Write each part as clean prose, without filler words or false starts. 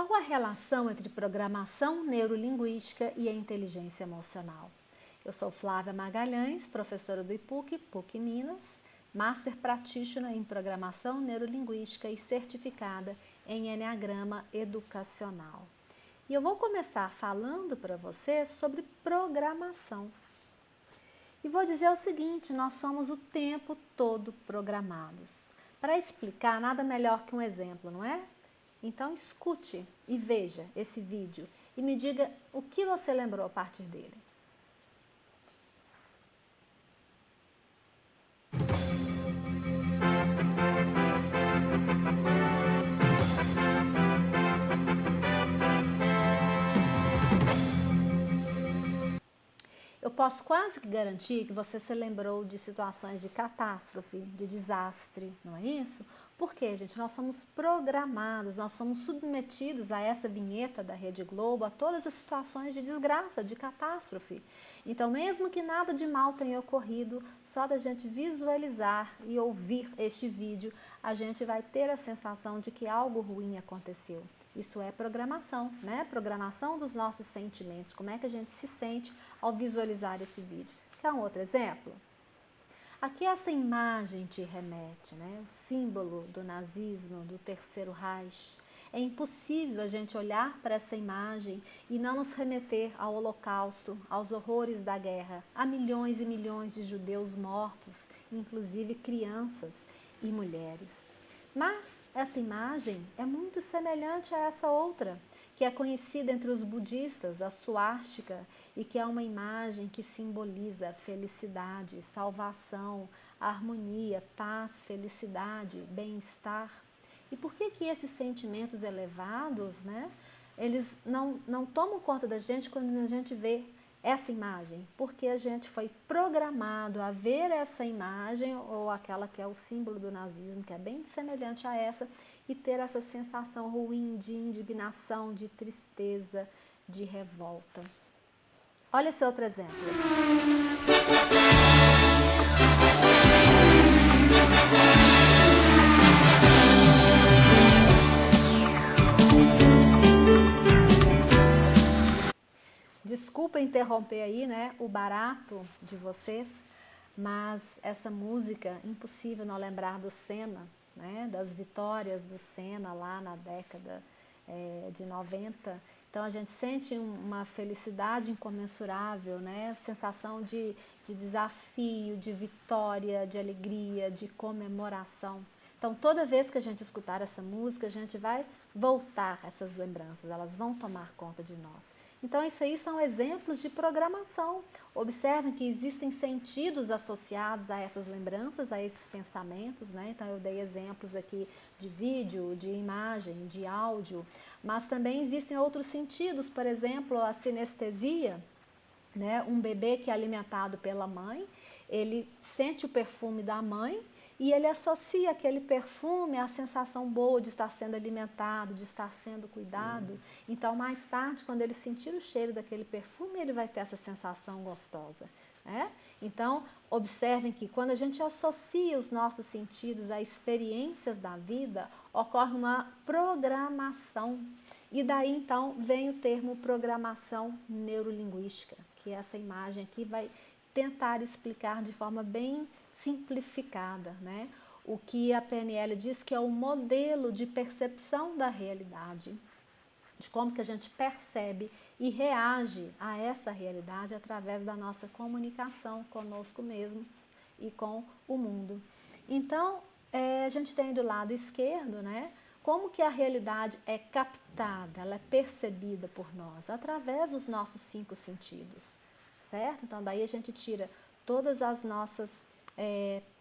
Qual a relação entre programação neurolinguística e a inteligência emocional? Eu sou Flávia Magalhães, professora do IPUC, PUC Minas, Master Practitioner em Programação Neurolinguística e certificada em Enneagrama Educacional. E eu vou começar falando para você sobre programação. E vou dizer o seguinte, nós somos o tempo todo programados. Para explicar, nada melhor que um exemplo, não é? Então escute e veja esse vídeo e me diga o que você lembrou a partir dele. Eu posso quase que garantir que você se lembrou de situações de catástrofe, de desastre, não é isso? Porque, gente, nós somos programados, nós somos submetidos a essa vinheta da Rede Globo, a todas as situações de desgraça, de catástrofe. Então, mesmo que nada de mal tenha ocorrido, só da gente visualizar e ouvir este vídeo, a gente vai ter a sensação de que algo ruim aconteceu. Isso é programação, né? Programação dos nossos sentimentos. Como é que a gente se sente ao visualizar esse vídeo? Quer um outro exemplo? Aqui essa imagem te remete, né? O símbolo do nazismo, do Terceiro Reich. É impossível a gente olhar para essa imagem e não nos remeter ao Holocausto, aos horrores da guerra, a milhões e milhões de judeus mortos, inclusive crianças e mulheres. Mas essa imagem é muito semelhante a essa outra, que é conhecida entre os budistas, a suástica, e que é uma imagem que simboliza felicidade, salvação, harmonia, paz, felicidade, bem-estar. E por que esses sentimentos elevados, né, eles não tomam conta da gente quando a gente vê essa imagem? Porque a gente foi programado a ver essa imagem, ou aquela que é o símbolo do nazismo, que é bem semelhante a essa, e ter essa sensação ruim de indignação, de tristeza, de revolta. Olha esse outro exemplo. Desculpa interromper aí, né, o barato de vocês, mas essa música, impossível não lembrar do Senna, né, das vitórias do Senna lá na década de 90. Então a gente sente uma felicidade incomensurável, né, sensação de desafio, de vitória, de alegria, de comemoração. Então toda vez que a gente escutar essa música, a gente vai voltar essas lembranças, elas vão tomar conta de nós. Então, isso aí são exemplos de programação. Observem que existem sentidos associados a essas lembranças, a esses pensamentos, né? Então, eu dei exemplos aqui de vídeo, de imagem, de áudio, mas também existem outros sentidos, por exemplo, a sinestesia, né? Um bebê que é alimentado pela mãe, ele sente o perfume da mãe, e ele associa aquele perfume à sensação boa de estar sendo alimentado, de estar sendo cuidado. Então, mais tarde, quando ele sentir o cheiro daquele perfume, ele vai ter essa sensação gostosa, né? Então, observem que quando a gente associa os nossos sentidos a experiências da vida, ocorre uma programação. E daí, então, vem o termo programação neurolinguística, que essa imagem aqui vai tentar explicar de forma bem simplificada, né? O que a PNL diz que é o modelo de percepção da realidade, de como que a gente percebe e reage a essa realidade através da nossa comunicação conosco mesmos e com o mundo. Então, a gente tem do lado esquerdo, né? Como que a realidade é captada, ela é percebida por nós, através dos nossos 5 sentidos, certo? Então, daí a gente tira todas as nossas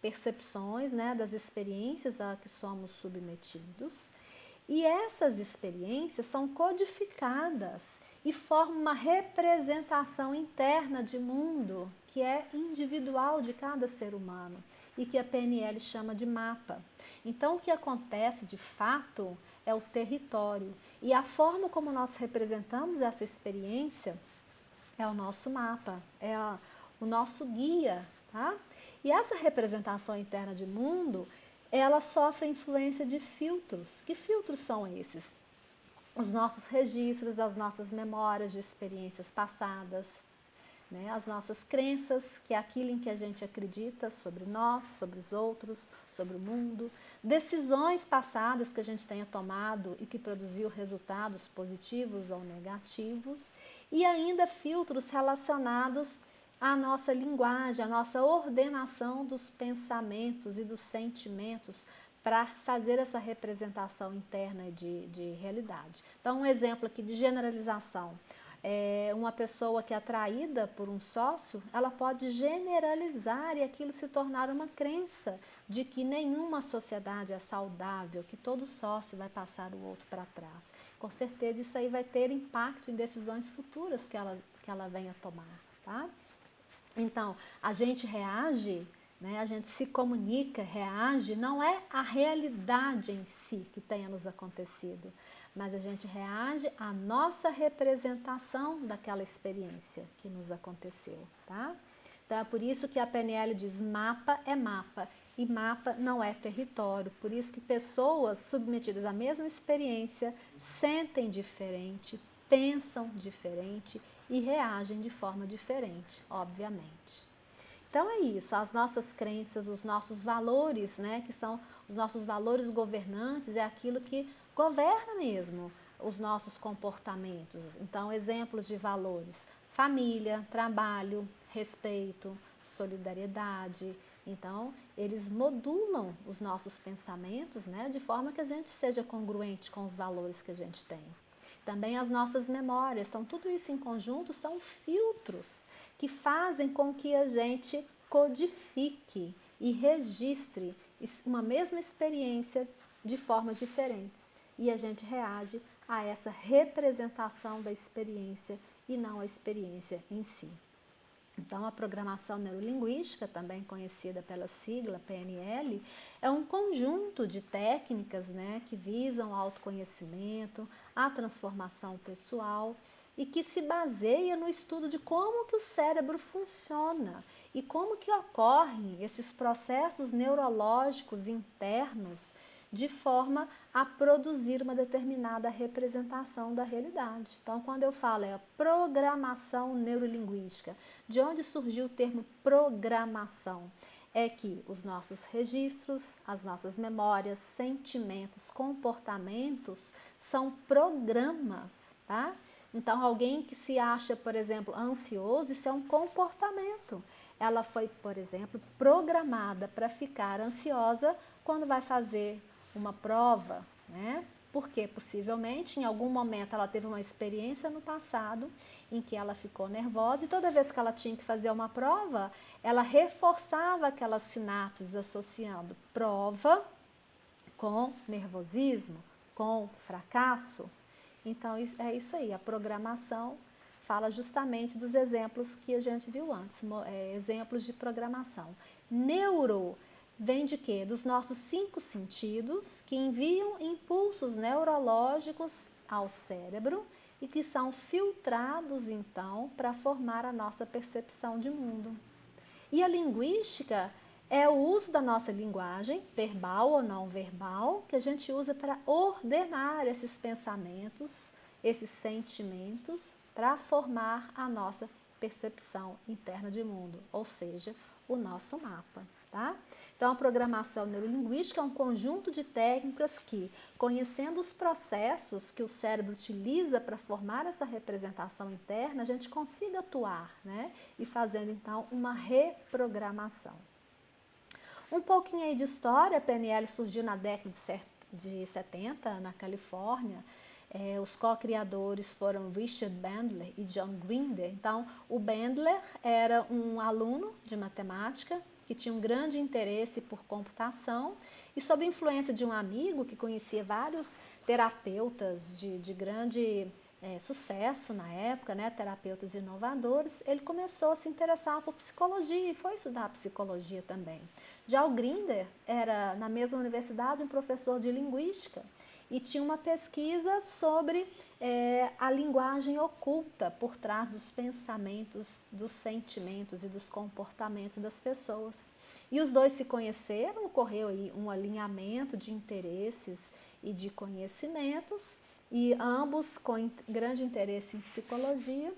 percepções, né, das experiências a que somos submetidos, e essas experiências são codificadas e formam uma representação interna de mundo que é individual de cada ser humano e que a PNL chama de mapa. Então, o que acontece de fato é o território, e a forma como nós representamos essa experiência é o nosso mapa, o nosso guia, tá? E essa representação interna de mundo, ela sofre a influência de filtros. Que filtros são esses? os nossos registros, as nossas memórias de experiências passadas, né? As nossas crenças, que é aquilo em que a gente acredita sobre nós, sobre os outros, sobre o mundo, decisões passadas que a gente tenha tomado e que produziu resultados positivos ou negativos, e ainda filtros relacionados à nossa linguagem, à nossa ordenação dos pensamentos e dos sentimentos para fazer essa representação interna de realidade. Então, um exemplo aqui de generalização. Uma pessoa que é atraída por um sócio, ela pode generalizar e aquilo se tornar uma crença de que nenhuma sociedade é saudável, que todo sócio vai passar o outro para trás. Com certeza isso aí vai ter impacto em decisões futuras que ela venha a tomar, tá? Então, a gente reage, né? A gente se comunica, reage, não é a realidade em si que tenha nos acontecido, mas a gente reage à nossa representação daquela experiência que nos aconteceu, tá? Então, é por isso que a PNL diz mapa é mapa, e mapa não é território. Por isso que pessoas submetidas à mesma experiência sentem diferente, pensam diferente e reagem de forma diferente, obviamente. Então é isso, as nossas crenças, os nossos valores, né, que são os nossos valores governantes, é aquilo que governa mesmo os nossos comportamentos. Então, exemplos de valores: família, trabalho, respeito, solidariedade. Então, eles modulam os nossos pensamentos, né, de forma que a gente seja congruente com os valores que a gente tem. Também as nossas memórias. Então, tudo isso em conjunto são filtros que fazem com que a gente codifique e registre uma mesma experiência de formas diferentes. E a gente reage a essa representação da experiência e não a experiência em si. Então, a programação neurolinguística, também conhecida pela sigla PNL, é um conjunto de técnicas, né, que visam o autoconhecimento, a transformação pessoal e que se baseia no estudo de como que o cérebro funciona e como que ocorrem esses processos neurológicos internos de forma a produzir uma determinada representação da realidade. Então, quando eu falo a programação neurolinguística, de onde surgiu o termo programação? É que os nossos registros, as nossas memórias, sentimentos, comportamentos são programas, tá? Então, alguém que se acha, por exemplo, ansioso, isso é um comportamento. Ela foi, por exemplo, programada para ficar ansiosa quando vai fazer uma prova, né? Porque possivelmente em algum momento ela teve uma experiência no passado em que ela ficou nervosa e toda vez que ela tinha que fazer uma prova, ela reforçava aquelas sinapses associando prova com nervosismo, com fracasso. Então é isso aí, a programação fala justamente dos exemplos que a gente viu antes, exemplos de programação. Neuro vem de quê? Dos nossos 5 sentidos que enviam impulsos neurológicos ao cérebro e que são filtrados, então, para formar a nossa percepção de mundo. E a linguística é o uso da nossa linguagem, verbal ou não verbal, que a gente usa para ordenar esses pensamentos, esses sentimentos, para formar a nossa percepção interna de mundo, ou seja, o nosso mapa. Tá? Então, a programação neurolinguística é um conjunto de técnicas que, conhecendo os processos que o cérebro utiliza para formar essa representação interna, a gente consiga atuar, né? E fazendo, então, uma reprogramação. Um pouquinho aí de história, a PNL surgiu na década de 70, na Califórnia. Os co-criadores foram Richard Bandler e John Grinder. Então, o Bandler era um aluno de matemática que tinha um grande interesse por computação e, sob influência de um amigo que conhecia vários terapeutas de grande sucesso na época, né, terapeutas inovadores, ele começou a se interessar por psicologia e foi estudar psicologia também. Já o Grinder era, na mesma universidade, um professor de linguística e tinha uma pesquisa sobre a linguagem oculta por trás dos pensamentos, dos sentimentos e dos comportamentos das pessoas. E os dois se conheceram, ocorreu aí um alinhamento de interesses e de conhecimentos, e ambos com grande interesse em psicologia.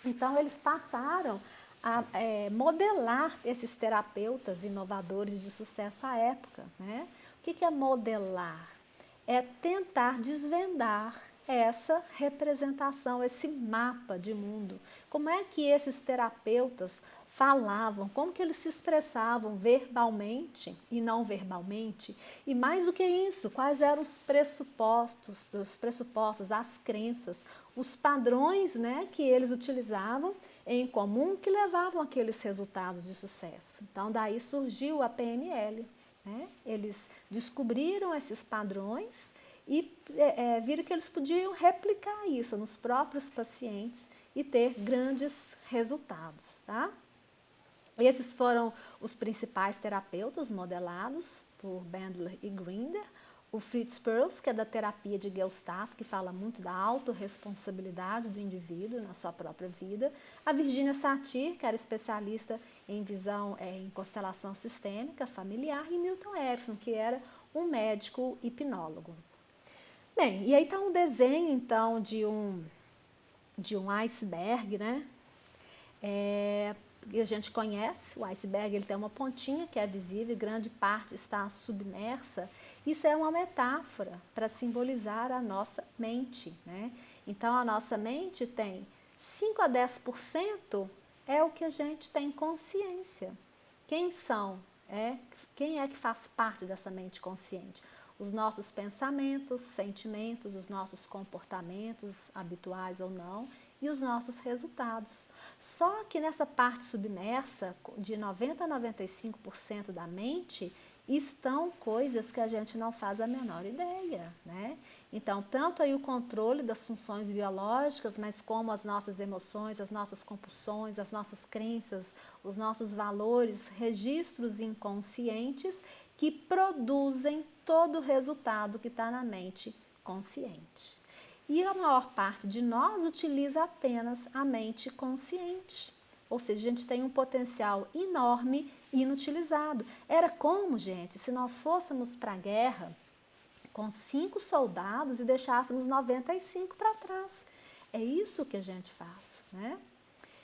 Então, eles passaram a modelar esses terapeutas inovadores de sucesso à época, né? O que é modelar? É tentar desvendar essa representação, esse mapa de mundo. Como é que esses terapeutas falavam, como que eles se expressavam verbalmente e não verbalmente, e mais do que isso, quais eram os pressupostos, as crenças, os padrões, né, que eles utilizavam em comum que levavam aqueles resultados de sucesso. Então, daí surgiu a PNL. Né? Eles descobriram esses padrões e viram que eles podiam replicar isso nos próprios pacientes e ter grandes resultados. Tá? Esses foram os principais terapeutas modelados por Bandler e Grinder. O Fritz Perls, que é da terapia de Gestalt, que fala muito da autorresponsabilidade do indivíduo na sua própria vida. A Virginia Satir, que era especialista em visão em constelação sistêmica familiar. E Milton Erickson, que era um médico hipnólogo. Bem, e aí está um desenho, então, de um iceberg, né? A gente conhece, o iceberg ele tem uma pontinha que é visível e grande parte está submersa. Isso é uma metáfora para simbolizar a nossa mente, né? Então, a nossa mente tem 5 a 10% é o que a gente tem consciência. Quem são? Quem é que faz parte dessa mente consciente? Os nossos pensamentos, sentimentos, os nossos comportamentos, habituais ou não, e os nossos resultados. Só que nessa parte submersa, de 90 a 95% da mente, estão coisas que a gente não faz a menor ideia, né? Então, tanto aí o controle das funções biológicas, mas como as nossas emoções, as nossas compulsões, as nossas crenças, os nossos valores, registros inconscientes que produzem todo o resultado que está na mente consciente. E a maior parte de nós utiliza apenas a mente consciente. Ou seja, a gente tem um potencial enorme inutilizado. Era como, gente, se nós fôssemos para a guerra com 5 soldados e deixássemos 95 para trás. É isso que a gente faz, né?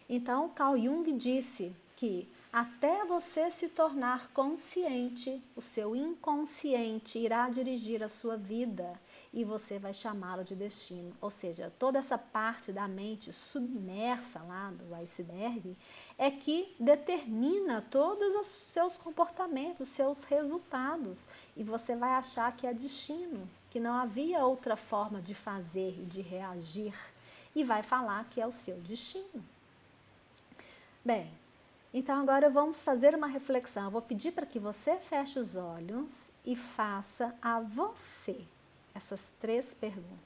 Então, Carl Jung disse que até você se tornar consciente, o seu inconsciente irá dirigir a sua vida e você vai chamá-lo de destino. Ou seja, toda essa parte da mente submersa lá do iceberg é que determina todos os seus comportamentos, seus resultados. E você vai achar que é destino, que não havia outra forma de fazer e de reagir. E vai falar que é o seu destino. Bem, então agora vamos fazer uma reflexão. Eu vou pedir para que você feche os olhos e faça a você essas 3 perguntas.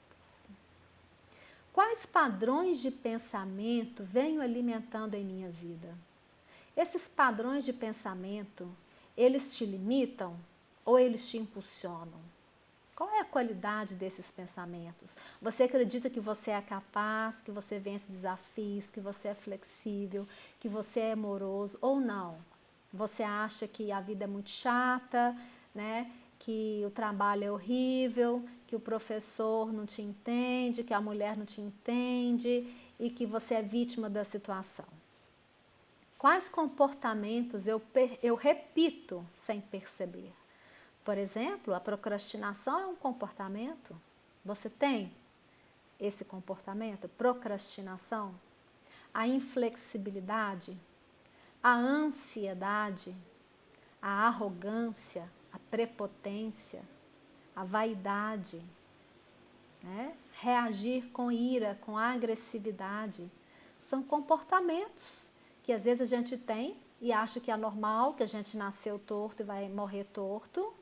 Quais padrões de pensamento venho alimentando em minha vida? Esses padrões de pensamento, eles te limitam ou eles te impulsionam? Qual é a qualidade desses pensamentos? Você acredita que você é capaz, que você vence desafios, que você é flexível, que você é amoroso ou não? Você acha que a vida é muito chata, né? Que o trabalho é horrível, que o professor não te entende, que a mulher não te entende e que você é vítima da situação? Quais comportamentos eu repito sem perceber? Por exemplo, a procrastinação é um comportamento. Você tem esse comportamento? Procrastinação? A inflexibilidade? A ansiedade? A arrogância? A prepotência? A vaidade? Né? Reagir com ira, com agressividade. São comportamentos que às vezes a gente tem e acha que é normal, que a gente nasceu torto e vai morrer torto.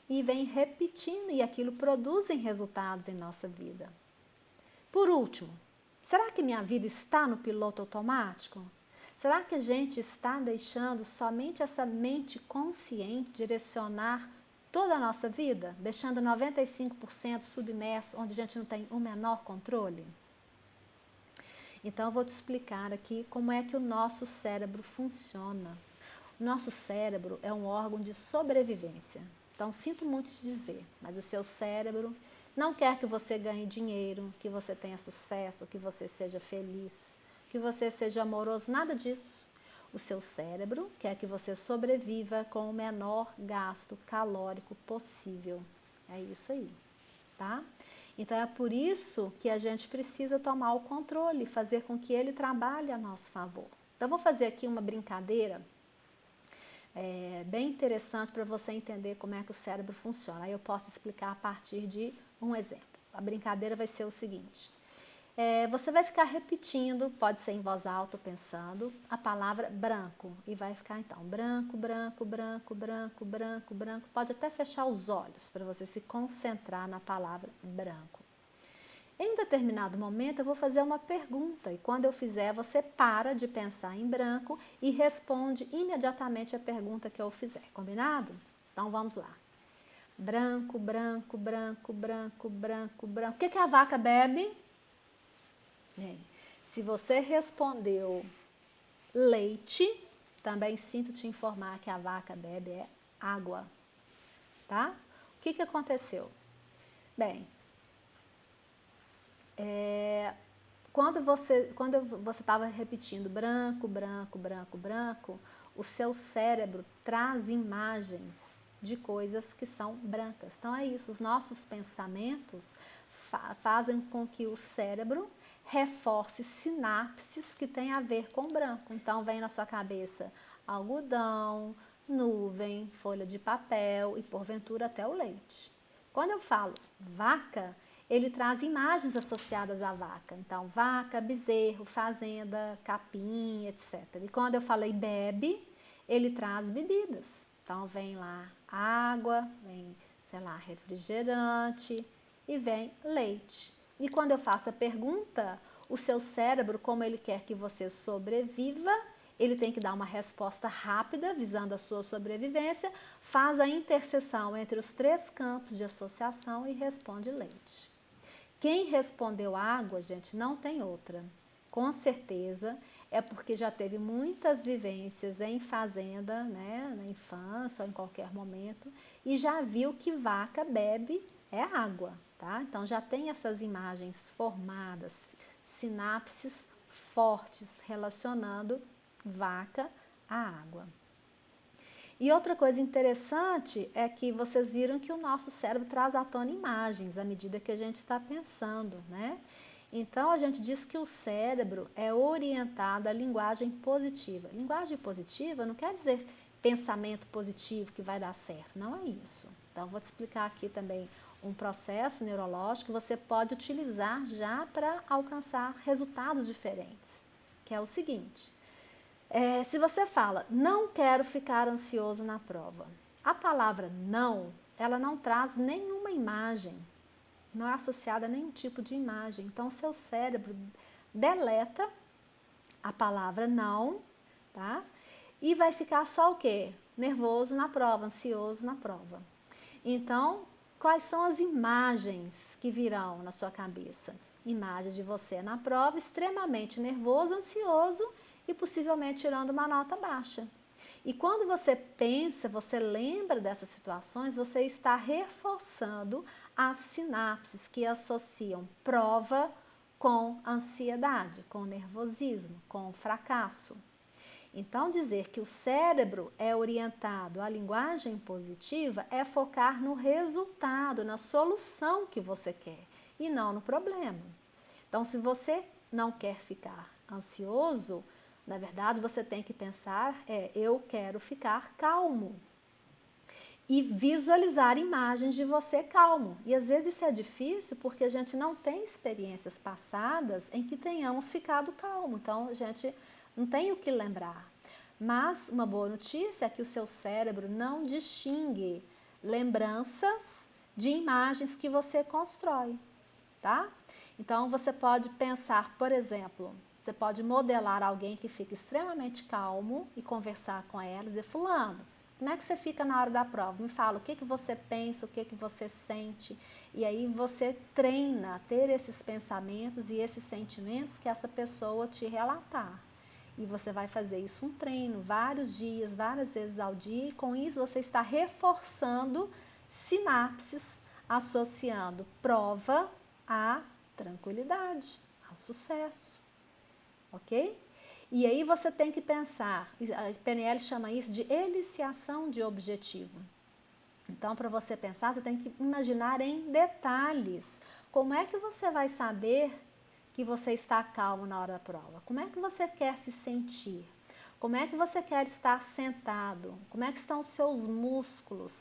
E vem repetindo, e aquilo produzem resultados em nossa vida. Por último, será que minha vida está no piloto automático? Será que a gente está deixando somente essa mente consciente direcionar toda a nossa vida? Deixando 95% submerso, onde a gente não tem o menor controle? Então, eu vou te explicar aqui como é que o nosso cérebro funciona. O nosso cérebro é um órgão de sobrevivência. Então, sinto muito te dizer, mas o seu cérebro, não quer que você ganhe dinheiro, que você tenha sucesso, que você seja feliz, que você seja amoroso, nada disso. O seu cérebro quer que você sobreviva com o menor gasto calórico possível. É isso aí, tá? Então é por isso que a gente precisa tomar o controle, fazer com que ele trabalhe a nosso favor. Então vou fazer aqui uma brincadeira bem interessante para você entender como é que o cérebro funciona. Aí eu posso explicar a partir de um exemplo. A brincadeira vai ser o seguinte. Você vai ficar repetindo, pode ser em voz alta, pensando, a palavra branco. E vai ficar então, branco, branco, branco, branco, branco, branco. Pode até fechar os olhos para você se concentrar na palavra branco. Em determinado momento eu vou fazer uma pergunta e quando eu fizer você para de pensar em branco e responde imediatamente a pergunta que eu fizer, combinado? Então vamos lá. Branco, branco, branco, branco, branco, branco. O que a vaca bebe? Bem, se você respondeu leite, também sinto te informar que a vaca bebe água, tá? O que aconteceu? Bem, quando você estava repetindo branco, branco, branco, branco, o seu cérebro traz imagens de coisas que são brancas. Então é isso, os nossos pensamentos fazem com que o cérebro reforce sinapses que têm a ver com branco. Então vem na sua cabeça algodão, nuvem, folha de papel e porventura até o leite. Quando eu falo vaca, ele traz imagens associadas à vaca. Então, vaca, bezerro, fazenda, capim, etc. E quando eu falei bebe, ele traz bebidas. Então, vem lá água, vem, sei lá, refrigerante e vem leite. E quando eu faço a pergunta, o seu cérebro, como ele quer que você sobreviva, ele tem que dar uma resposta rápida, visando a sua sobrevivência, faz a interseção entre os 3 campos de associação e responde leite. Quem respondeu água, gente, não tem outra. Com certeza é porque já teve muitas vivências em fazenda, né, na infância ou em qualquer momento, e já viu que vaca bebe água, tá? Então já tem essas imagens formadas, sinapses fortes relacionando vaca à água. E outra coisa interessante é que vocês viram que o nosso cérebro traz à tona imagens à medida que a gente está pensando, né? Então, a gente diz que o cérebro é orientado à linguagem positiva. Linguagem positiva não quer dizer pensamento positivo que vai dar certo, não é isso. Então, vou te explicar aqui também um processo neurológico que você pode utilizar já para alcançar resultados diferentes, que é o seguinte. Se você fala, não quero ficar ansioso na prova, a palavra não, ela não traz nenhuma imagem, não é associada a nenhum tipo de imagem. Então, o seu cérebro deleta a palavra não, tá? E vai ficar só o quê? Nervoso na prova, ansioso na prova. Então, quais são as imagens que virão na sua cabeça? Imagens de você na prova, extremamente nervoso, ansioso e possivelmente tirando uma nota baixa. E quando você pensa, você lembra dessas situações, você está reforçando as sinapses que associam prova com ansiedade, com nervosismo, com fracasso. Então, dizer que o cérebro é orientado à linguagem positiva é focar no resultado, na solução que você quer e não no problema. Então, se você não quer ficar ansioso, na verdade, você tem que pensar, eu quero ficar calmo. E visualizar imagens de você calmo. E às vezes isso é difícil porque a gente não tem experiências passadas em que tenhamos ficado calmo. Então, a gente não tem o que lembrar. Mas uma boa notícia é que o seu cérebro não distingue lembranças de imagens que você constrói, tá? Então, você pode pensar, por exemplo, você pode modelar alguém que fica extremamente calmo e conversar com ela e dizer, fulano, como é que você fica na hora da prova? Me fala, o que você pensa, o que você sente? E aí você treina a ter esses pensamentos e esses sentimentos que essa pessoa te relatar. E você vai fazer isso um treino, vários dias, várias vezes ao dia, e com isso você está reforçando sinapses associando prova à tranquilidade, ao sucesso, ok? E aí você tem que pensar, a PNL chama isso de eliciação de objetivo. Então, para você pensar, você tem que imaginar em detalhes. Como é que você vai saber que você está calmo na hora da prova? Como é que você quer se sentir? Como é que você quer estar sentado? Como é que estão os seus músculos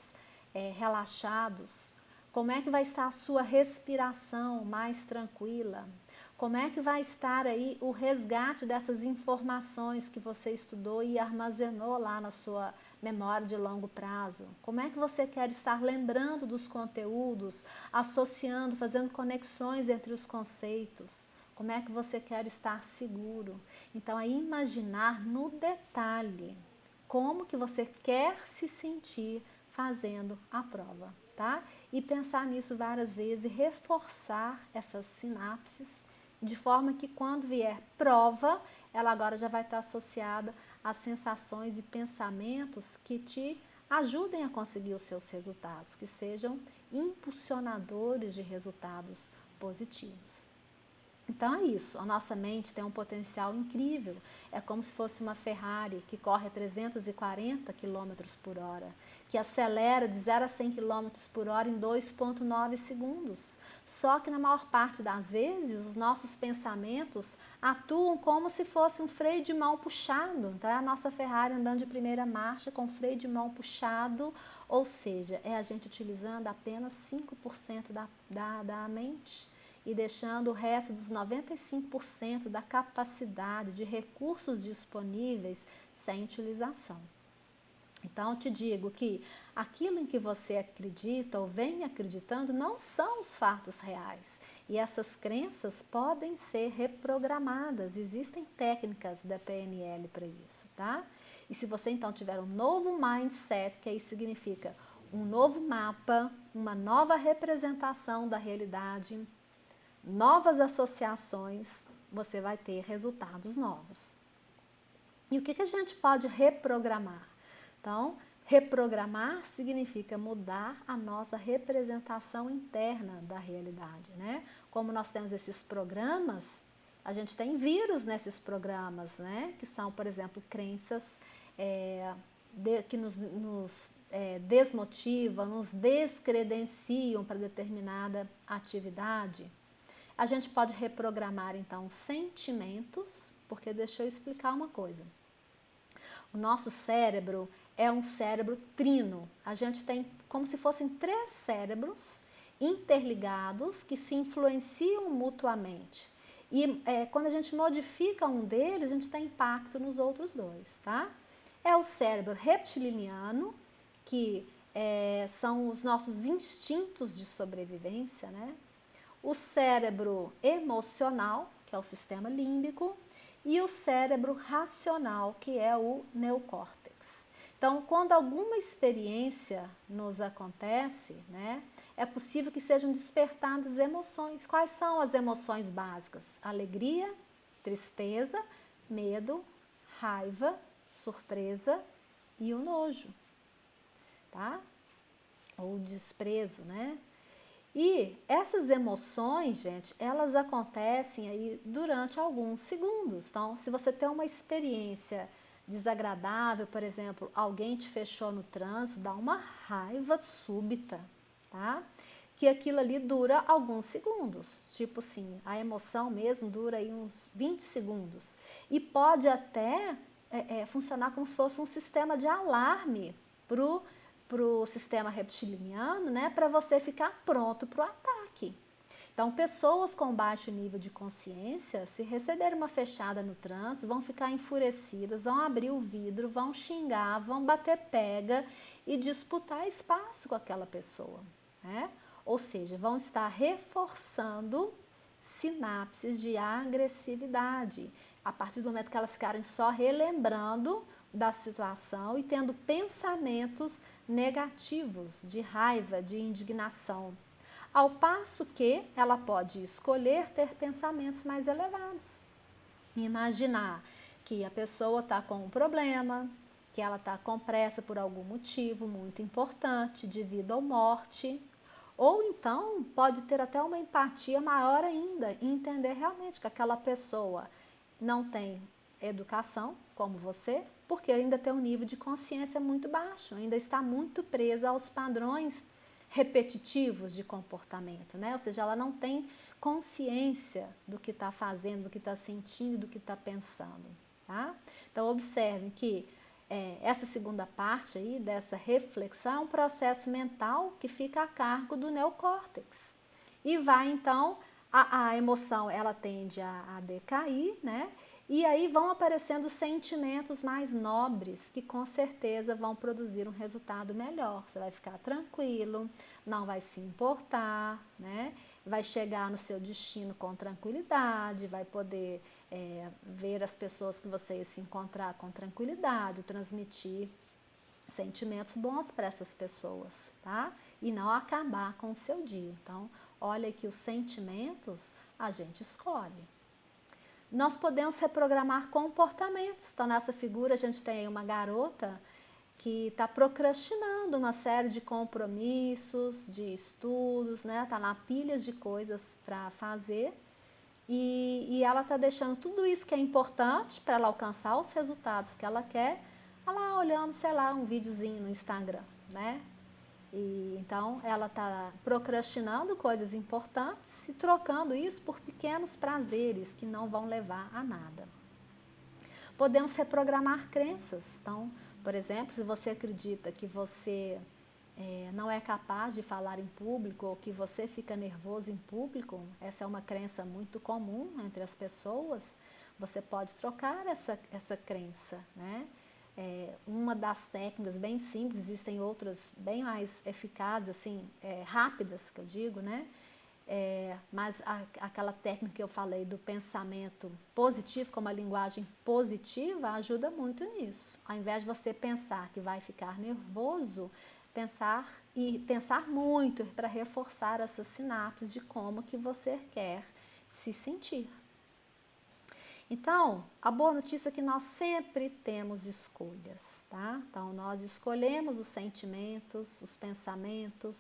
relaxados? Como é que vai estar a sua respiração mais tranquila? Como é que vai estar aí o resgate dessas informações que você estudou e armazenou lá na sua memória de longo prazo? Como é que você quer estar lembrando dos conteúdos, associando, fazendo conexões entre os conceitos? Como é que você quer estar seguro? Então, é imaginar no detalhe como que você quer se sentir fazendo a prova, tá? E pensar nisso várias vezes e reforçar essas sinapses de forma que quando vier prova, ela agora já vai estar associada a sensações e pensamentos que te ajudem a conseguir os seus resultados, que sejam impulsionadores de resultados positivos. Então é isso, a nossa mente tem um potencial incrível, é como se fosse uma Ferrari que corre a 340 km por hora, que acelera de 0 a 100 km por hora em 2,9 segundos. Só que na maior parte das vezes os nossos pensamentos atuam como se fosse um freio de mão puxado. Então é a nossa Ferrari andando de primeira marcha com freio de mão puxado, ou seja, é a gente utilizando apenas 5% da mente e deixando o resto dos 95% da capacidade de recursos disponíveis sem utilização. Então, eu te digo que aquilo em que você acredita ou vem acreditando não são os fatos reais. E essas crenças podem ser reprogramadas. Existem técnicas da PNL para isso, tá? E se você então tiver um novo mindset, que aí significa um novo mapa, uma nova representação da realidade, novas associações, você vai ter resultados novos. E o que a gente pode reprogramar? Então, reprogramar significa mudar a nossa representação interna da realidade, né? Como nós temos esses programas, a gente tem vírus nesses programas, né? Que são, por exemplo, crenças que nos desmotivam, nos descredenciam para determinada atividade. A gente pode reprogramar, então, sentimentos, porque deixa eu explicar uma coisa. O nosso cérebro é um cérebro trino. A gente tem como se fossem 3 cérebros interligados que se influenciam mutuamente. E quando a gente modifica um deles, a gente tem impacto nos outros 2, tá? É o cérebro reptiliano, que são os nossos instintos de sobrevivência, né? O cérebro emocional, que é o sistema límbico, e o cérebro racional, que é o neocórtex. Então, quando alguma experiência nos acontece, né, é possível que sejam despertadas emoções. Quais são as emoções básicas? Alegria, tristeza, medo, raiva, surpresa e o nojo, tá? Ou desprezo, né? E essas emoções, gente, elas acontecem aí durante alguns segundos. Então, se você tem uma experiência desagradável, por exemplo, alguém te fechou no trânsito, dá uma raiva súbita, tá? Que aquilo ali dura alguns segundos. Tipo assim, a emoção mesmo dura aí uns 20 segundos. E pode até funcionar como se fosse um sistema de alarme para o sistema reptiliano, né, para você ficar pronto para o ataque. Então, pessoas com baixo nível de consciência, se receberem uma fechada no trânsito, vão ficar enfurecidas, vão abrir o vidro, vão xingar, vão bater pega e disputar espaço com aquela pessoa, né? Ou seja, vão estar reforçando sinapses de agressividade, a partir do momento que elas ficarem só relembrando da situação e tendo pensamentos negativos, de raiva, de indignação. Ao passo que ela pode escolher ter pensamentos mais elevados. Imaginar que a pessoa está com um problema, que ela está com pressa por algum motivo muito importante, de vida ou morte, Ou então pode ter até uma empatia maior ainda e entender realmente que aquela pessoa não tem educação como você, porque ainda tem um nível de consciência muito baixo, ainda está muito presa aos padrões repetitivos de comportamento, né? Ou seja, ela não tem consciência do que está fazendo, do que está sentindo, do que está pensando, tá? Então, observem que essa segunda parte aí, dessa reflexão, é um processo mental que fica a cargo do neocórtex. E vai, então, a emoção, ela tende a decair, né? E aí vão aparecendo sentimentos mais nobres, que com certeza vão produzir um resultado melhor. Você vai ficar tranquilo, não vai se importar, né? Vai chegar no seu destino com tranquilidade, vai poder ver as pessoas que você ia se encontrar com tranquilidade, transmitir sentimentos bons para essas pessoas, tá? E não acabar com o seu dia. Então, olha que os sentimentos a gente escolhe. Nós podemos reprogramar comportamentos. Então, nessa figura, a gente tem aí uma garota que está procrastinando uma série de compromissos, de estudos, né? Está na pilha de coisas para fazer e ela está deixando tudo isso que é importante para ela alcançar os resultados que ela quer, ela olhando, sei lá, um videozinho no Instagram, né? E então ela está procrastinando coisas importantes e trocando isso por pequenos prazeres que não vão levar a nada. Podemos reprogramar crenças. Então, por exemplo, se você acredita que você não é capaz de falar em público ou que você fica nervoso em público, essa é uma crença muito comum entre as pessoas, você pode trocar essa crença, né? Uma das técnicas bem simples, existem outras bem mais eficazes, assim, rápidas que eu digo, né? Mas aquela técnica que eu falei do pensamento positivo, como a linguagem positiva, ajuda muito nisso. Ao invés de você pensar que vai ficar nervoso, pensar muito para reforçar essas sinapses de como que você quer se sentir. Então, a boa notícia é que nós sempre temos escolhas, tá? Então, nós escolhemos os sentimentos, os pensamentos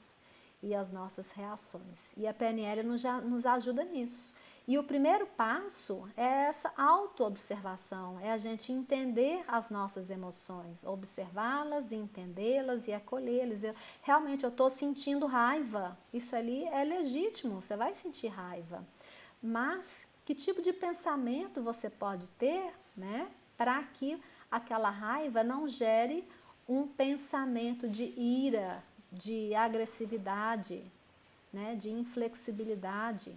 e as nossas reações. E a PNL nos ajuda nisso. E o primeiro passo é essa autoobservação, é a gente entender as nossas emoções, observá-las, entendê-las e acolhê-las. Realmente, eu estou sentindo raiva, isso ali é legítimo, você vai sentir raiva. Mas que tipo de pensamento você pode ter, né, para que aquela raiva não gere um pensamento de ira, de agressividade, né, de inflexibilidade.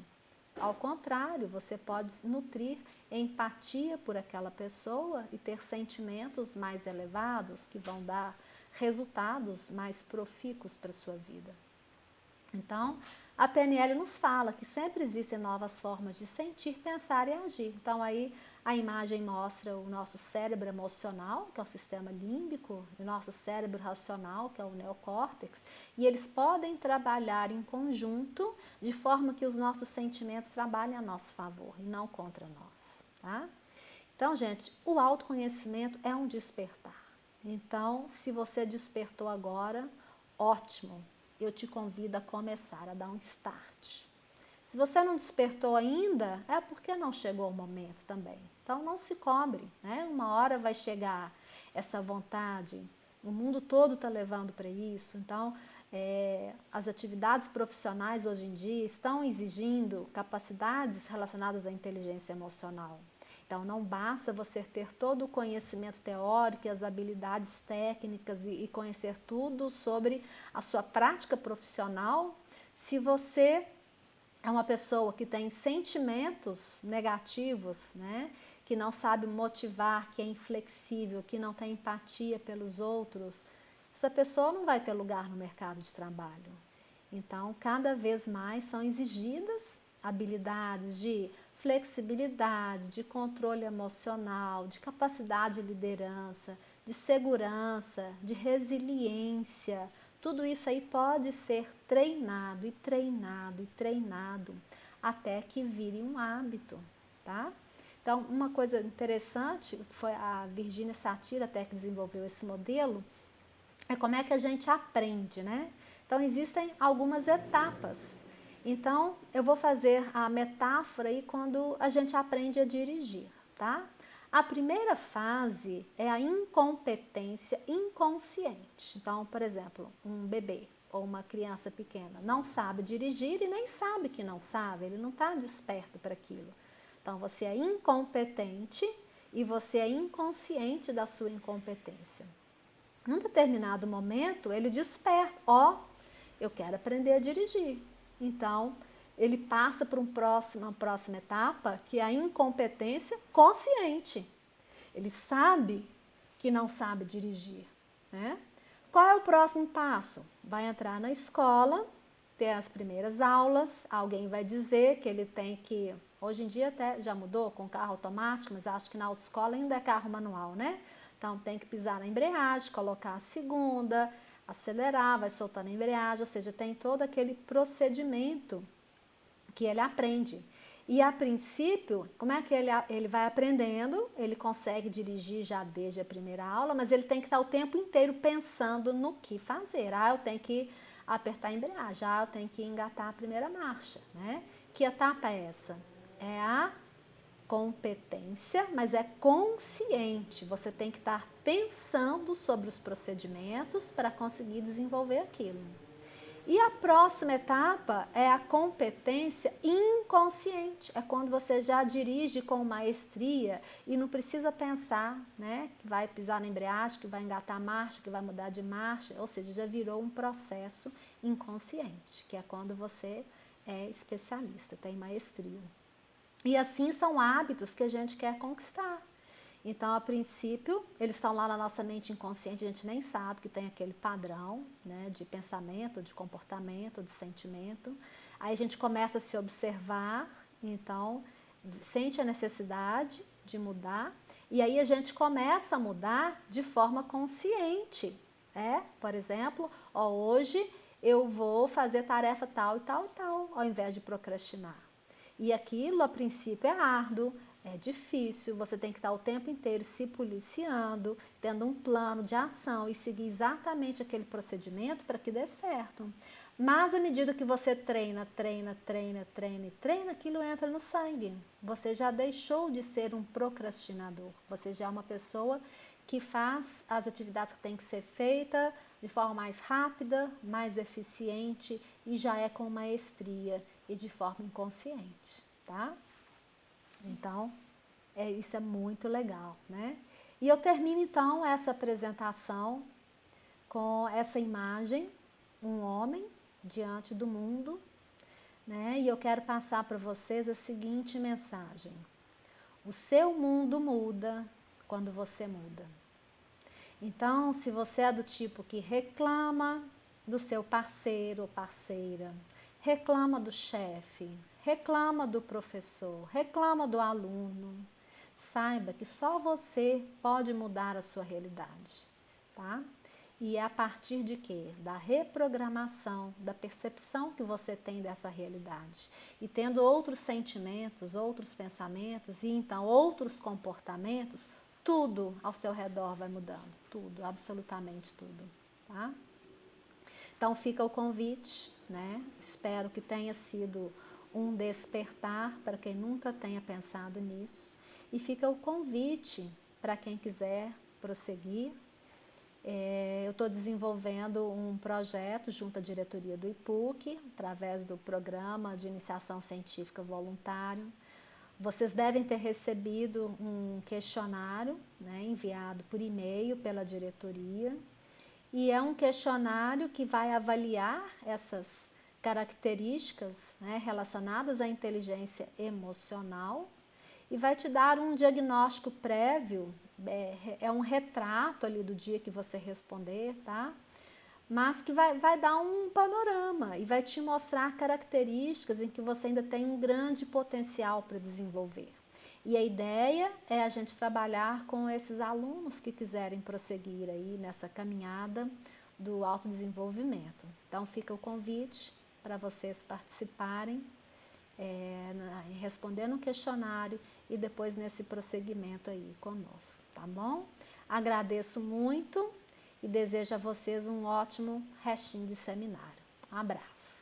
Ao contrário, você pode nutrir empatia por aquela pessoa e ter sentimentos mais elevados que vão dar resultados mais profícuos para a sua vida. Então, a PNL nos fala que sempre existem novas formas de sentir, pensar e agir. Então, aí a imagem mostra o nosso cérebro emocional, que é o sistema límbico, e o nosso cérebro racional, que é o neocórtex, e eles podem trabalhar em conjunto de forma que os nossos sentimentos trabalhem a nosso favor e não contra nós, tá? Então, gente, o autoconhecimento é um despertar. Então, se você despertou agora, ótimo! Eu te convido a começar, a dar um start. Se você não despertou ainda, é porque não chegou o momento também. Então, não se cobre, né? Uma hora vai chegar essa vontade, o mundo todo está levando para isso. Então, as atividades profissionais hoje em dia estão exigindo capacidades relacionadas à inteligência emocional. Então, não basta você ter todo o conhecimento teórico e as habilidades técnicas e conhecer tudo sobre a sua prática profissional, se você é uma pessoa que tem sentimentos negativos, né? Que não sabe motivar, que é inflexível, que não tem empatia pelos outros, essa pessoa não vai ter lugar no mercado de trabalho. Então, cada vez mais são exigidas habilidades de flexibilidade, de controle emocional, de capacidade de liderança, de segurança, de resiliência. Tudo isso aí pode ser treinado e treinado e treinado até que vire um hábito, tá? Então, uma coisa interessante, foi a Virginia Satir até que desenvolveu esse modelo, é como é que a gente aprende, né? Então, existem algumas etapas. Então, eu vou fazer a metáfora aí quando a gente aprende a dirigir, tá? A primeira fase é a incompetência inconsciente. Então, por exemplo, um bebê ou uma criança pequena não sabe dirigir e nem sabe que não sabe, ele não está desperto para aquilo. Então, você é incompetente e você é inconsciente da sua incompetência. Num determinado momento, ele desperta, eu quero aprender a dirigir. Então, ele passa para uma próxima etapa, que é a incompetência consciente. Ele sabe que não sabe dirigir, né? Qual é o próximo passo? Vai entrar na escola, ter as primeiras aulas, alguém vai dizer que ele tem que... Hoje em dia até já mudou com carro automático, mas acho que na autoescola ainda é carro manual, né? Então, tem que pisar na embreagem, colocar a segunda, acelerar, vai soltando a embreagem, ou seja, tem todo aquele procedimento que ele aprende. E a princípio, como é que ele vai aprendendo? Ele consegue dirigir já desde a primeira aula, mas ele tem que estar o tempo inteiro pensando no que fazer. Eu tenho que apertar a embreagem, eu tenho que engatar a primeira marcha, né? Que etapa é essa? É a competência, mas é consciente. Você tem que estar pensando sobre os procedimentos para conseguir desenvolver aquilo. E a próxima etapa é a competência inconsciente. É quando você já dirige com maestria e não precisa pensar, né, que vai pisar na embreagem, que vai engatar a marcha, que vai mudar de marcha, ou seja, já virou um processo inconsciente, que é quando você é especialista, tem maestria. E assim são hábitos que a gente quer conquistar. Então, a princípio, eles estão lá na nossa mente inconsciente, a gente nem sabe que tem aquele padrão, né, de pensamento, de comportamento, de sentimento. Aí a gente começa a se observar, então, sente a necessidade de mudar, e aí a gente começa a mudar de forma consciente. Por exemplo, hoje eu vou fazer tarefa tal e tal e tal, ao invés de procrastinar. E aquilo, a princípio, é árduo, é difícil, você tem que estar o tempo inteiro se policiando, tendo um plano de ação e seguir exatamente aquele procedimento para que dê certo. Mas à medida que você treina, aquilo entra no sangue. Você já deixou de ser um procrastinador, você já é uma pessoa que faz as atividades que tem que ser feita de forma mais rápida, mais eficiente e já é com maestria e de forma inconsciente, tá? Então, isso é muito legal, né? E eu termino então essa apresentação com essa imagem, um homem diante do mundo, né? E eu quero passar para vocês a seguinte mensagem: o seu mundo muda quando você muda. Então, se você é do tipo que reclama do seu parceiro ou parceira, reclama do chefe, reclama do professor, reclama do aluno, saiba que só você pode mudar a sua realidade, tá? E é a partir de quê? Da reprogramação, da percepção que você tem dessa realidade. E tendo outros sentimentos, outros pensamentos e então outros comportamentos, tudo ao seu redor vai mudando, tudo, absolutamente tudo, tá? Então fica o convite, né? Espero que tenha sido um despertar para quem nunca tenha pensado nisso. E fica o convite para quem quiser prosseguir. Eu estou desenvolvendo um projeto junto à diretoria do IPUC, através do programa de iniciação científica voluntário. Vocês devem ter recebido um questionário, né, enviado por e-mail pela diretoria, e é um questionário que vai avaliar essas características, né, relacionadas à inteligência emocional e vai te dar um diagnóstico prévio, é um retrato ali do dia que você responder, tá? Mas que vai dar um panorama e vai te mostrar características em que você ainda tem um grande potencial para desenvolver. E a ideia é a gente trabalhar com esses alunos que quiserem prosseguir aí nessa caminhada do autodesenvolvimento. Então fica o convite para vocês participarem, respondendo um questionário e depois nesse prosseguimento aí conosco, tá bom? Agradeço muito e desejo a vocês um ótimo restinho de seminário. Abraço.